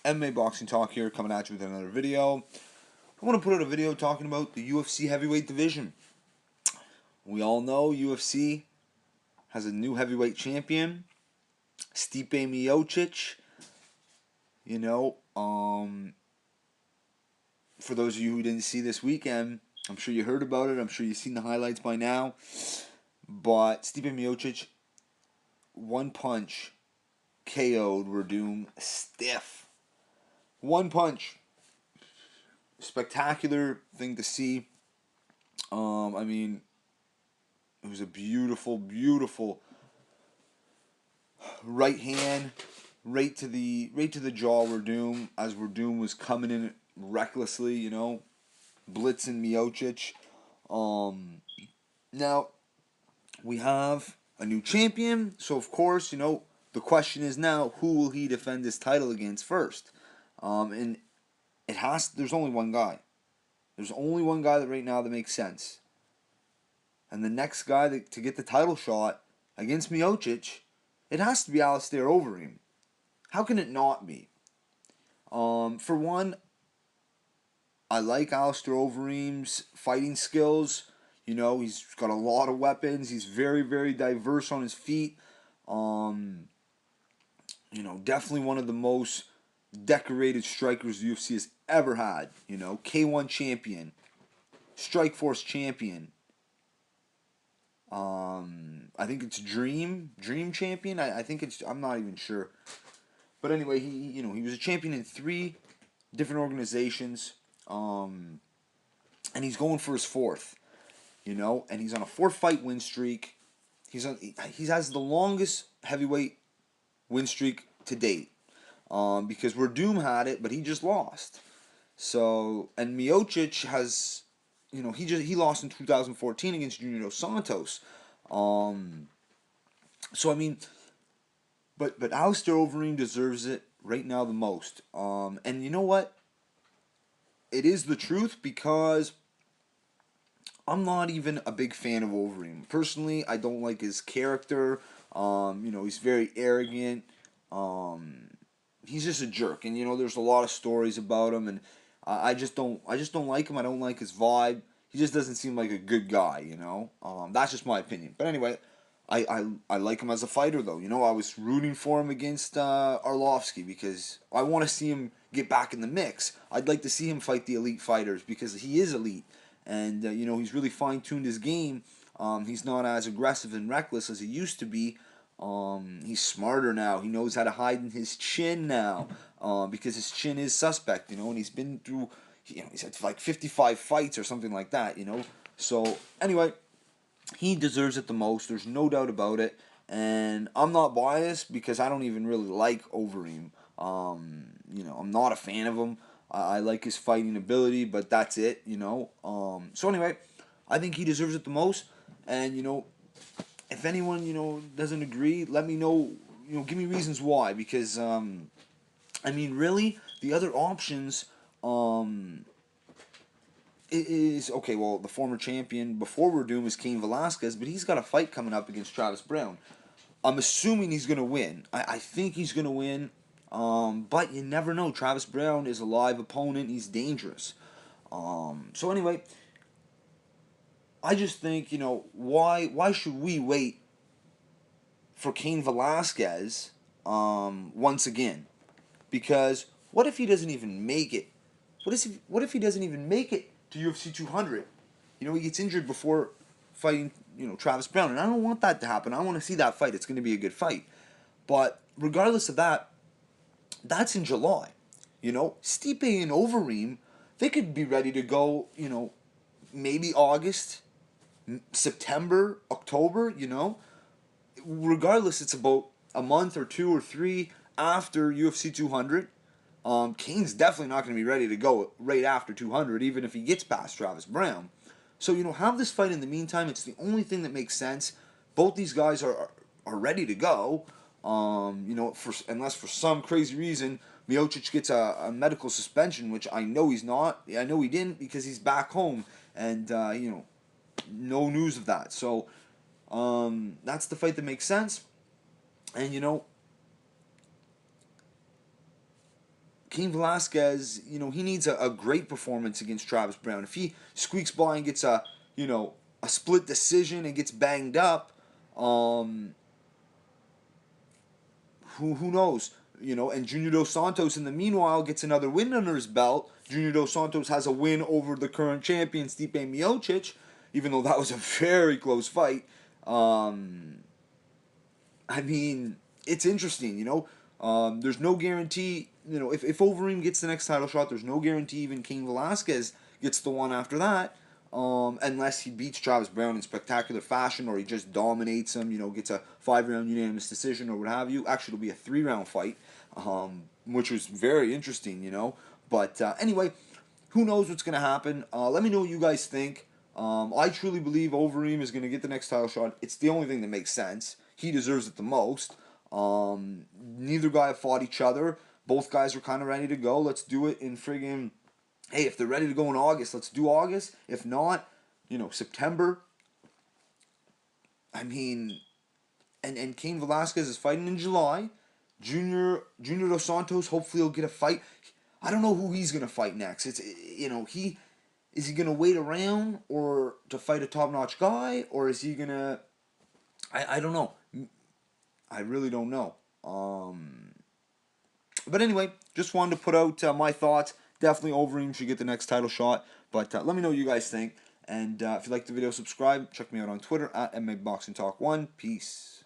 MMA Boxing Talk here, coming at you with another video. I want to put out a video talking about the UFC heavyweight division. We all know UFC has a new heavyweight champion, Stipe Miocic. For those of you who didn't see this weekend, I'm sure you heard about it. I'm sure you've seen the highlights by now. But Stipe Miocic, one punch, KO'd Overeem stiff. One punch. Spectacular thing to see. It was a beautiful, beautiful right hand, right to the jaw. Overeem, as Overeem was coming in recklessly, blitzing Miocic. Now we have a new champion, so of course, the question is now, who will he defend his title against first? And there's only one guy. There's only one guy that right now that makes sense. And the next guy to get the title shot against Miocic, it has to be Alistair Overeem. How can it not be? For one, I like Alistair Overeem's fighting skills. He's got a lot of weapons. He's very, very diverse on his feet. Definitely one of the most decorated strikers the UFC has ever had. K1 champion, Strikeforce champion. I think it's Dream champion. I think I'm not even sure. But anyway, he was a champion in 3 different organizations. And he's going for his 4th. And he's on a 4-fight win streak. He has the longest heavyweight win streak to date. Because Overeem had it, but he just lost. So, and Miocic has, he lost in 2014 against Junior Dos Santos. But Alistair Overeem deserves it right now the most. And you know what? It is the truth, because I'm not even a big fan of Overeem. Personally, I don't like his character. He's very arrogant. He's just a jerk, and there's a lot of stories about him, and I just don't like him. I don't like his vibe. He just doesn't seem like a good guy. That's just my opinion. But anyway, I like him as a fighter, though. I was rooting for him against Arlovsky, because I want to see him get back in the mix. I'd like to see him fight the elite fighters, because he is elite, and he's really fine-tuned his game. He's not as aggressive and reckless as he used to be. He's smarter now. He knows how to hide in his chin now, because his chin is suspect, and he's been through, he's had like 55 fights or something like that, So anyway, he deserves it the most. There's no doubt about it. And I'm not biased, because I don't even really like Overeem. I'm not a fan of him. I like his fighting ability, but that's it, So anyway, I think he deserves it the most. And, if anyone, doesn't agree, let me know, give me reasons why. Because, really, the other options, is, okay, well, the former champion before Overeem is Cain Velasquez, but he's got a fight coming up against Travis Browne. I'm assuming he's going to win. I think he's going to win, but you never know. Travis Browne is a live opponent. He's dangerous. So anyway, I just think, why should we wait for Cain Velasquez once again? Because what if he doesn't even make it? What if he doesn't even make it to UFC 200? He gets injured before fighting, Travis Browne, and I don't want that to happen. I want to see that fight. It's going to be a good fight. But regardless of that, that's in July. Stipe and Overeem, they could be ready to go, maybe August, September, October, Regardless, it's about a month or 2 or 3 after UFC 200. Cain's definitely not going to be ready to go right after 200, even if he gets past Travis Browne. So, have this fight in the meantime. It's the only thing that makes sense. Both these guys are ready to go. Unless for some crazy reason Miocic gets a medical suspension, which I know he's not. I know he didn't, because he's back home, and no news of that. So that's the fight that makes sense. And Cain Velasquez, he needs a great performance against Travis Brown. If he squeaks by and gets a split decision and gets banged up, who knows? And Junior Dos Santos in the meanwhile gets another win under his belt. Junior Dos Santos has a win over the current champion Stipe Miocic, even though that was a very close fight. I mean, it's interesting, there's no guarantee, if Overeem gets the next title shot, there's no guarantee even Cain Velasquez gets the one after that, unless he beats Travis Brown in spectacular fashion or he just dominates him, gets a 5-round unanimous decision or what have you. Actually, it'll be a 3-round fight, which was very interesting. But anyway, who knows what's going to happen. Let me know what you guys think. I truly believe Overeem is going to get the next title shot. It's the only thing that makes sense. He deserves it the most. Neither guy have fought each other. Both guys are kind of ready to go. Let's do it in friggin'... Hey, if they're ready to go in August, let's do August. If not, September. I mean, and Cain Velasquez is fighting in July. Junior Dos Santos hopefully will get a fight. I don't know who he's gonna fight next. Is he gonna wait around or to fight a top notch guy, or is he gonna? I don't know. I really don't know. But anyway, just wanted to put out my thoughts. Definitely Overeem should get the next title shot. But let me know what you guys think. And if you like the video, subscribe. Check me out on Twitter at MMABoxingTalk1. Peace.